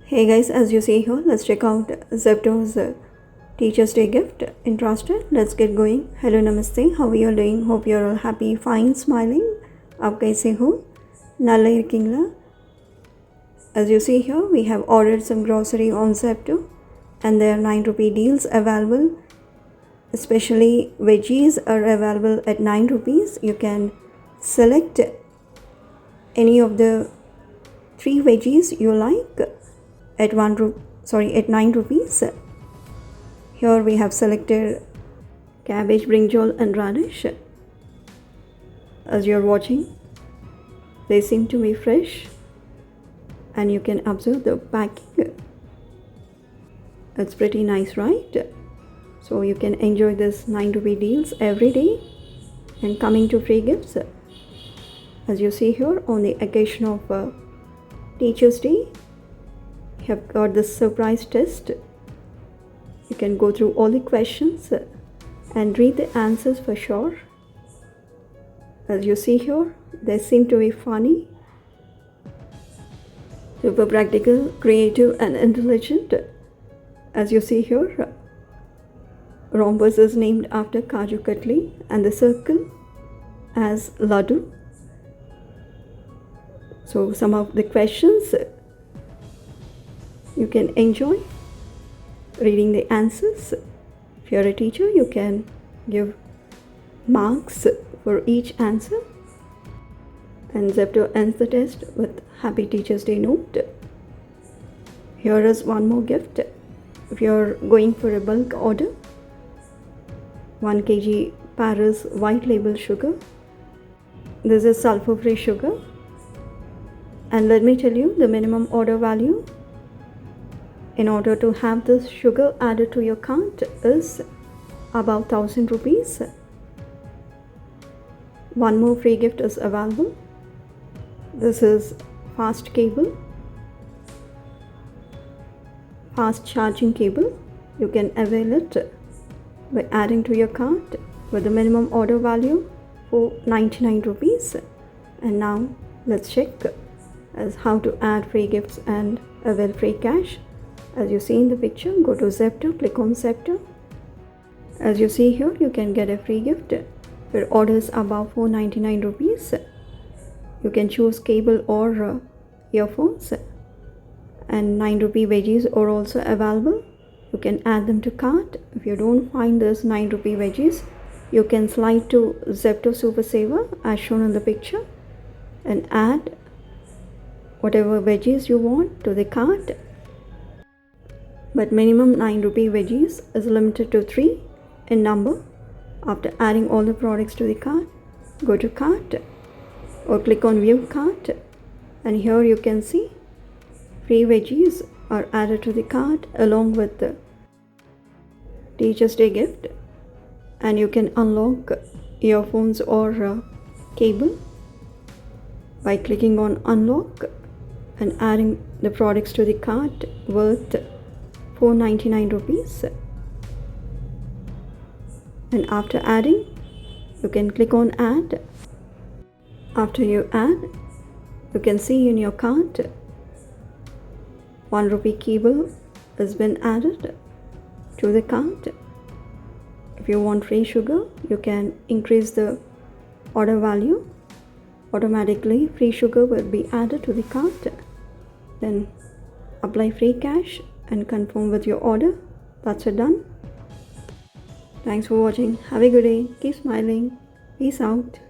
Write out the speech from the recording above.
Hey guys, as you see here, let's check out Zepto's Teacher's Day gift. Interested? Let's get going. Hello, namaste. How are you doing? Hope you're all happy, fine, smiling. आप कैसे हो? नल्ला इरुक्कीங்களா? As you see here, we have ordered some grocery on Zepto and there are 9 rupee deals available. Especially veggies are available at 9 rupees. You can select any of the 3 veggies you like at 9 rupees. Here we have selected cabbage, brinjal and radish. As you're watching, they seem to be fresh and you can observe the packing. It's pretty nice, right? So you can enjoy this 9 rupee deals every day and coming to free gifts. As you see here, on the occasion of Teacher's Day, you have got this surprise test. You can go through all the questions and read the answers for sure. As you see here, they seem to be funny, super practical, creative and intelligent. As you see here, rhombus is named after Kaju Katli and the circle as Laddu. So some of the questions you can enjoy reading the answers. If you're a teacher, you can give marks for each answer. And Zepto ends the test with Happy Teacher's Day note. Here is one more gift. If you're going for a bulk order, 1 kg Paris white label sugar. This is sulfur-free sugar. And let me tell you, the minimum order value in order to have this sugar added to your cart is about 1000 rupees. One more free gift is available. This is fast charging cable. You can avail it by adding to your cart with the minimum order value for 99 rupees. And now let's check as how to add free gifts and avail free cash. As you see in the picture, go to Zepto, click on Zepto. As you see here, you can get a free gift for orders above 499 rupees. You can choose cable or earphones, and 9 rupee veggies are also available. You can add them to cart. If you don't find this 9 rupee veggies, you can slide to Zepto Super Saver as shown in the picture and add whatever veggies you want to the cart. But minimum 9 rupee veggies is limited to 3 in number. After adding all the products to the cart, go to cart or click on view cart, and here you can see free veggies are added to the cart along with the Teacher's Day gift. And you can unlock earphones or cable by clicking on unlock and adding the products to the cart worth 499 rupees. And after adding, you can click on add. After you add, you can see in your cart 1 rupee cable has been added to the cart. If you want free sugar, you can increase the order value. Automatically free sugar will be added to the cart. Then apply free cash and confirm with your order. That's it, done. Thanks for watching. Have a good day. Keep smiling. Peace out.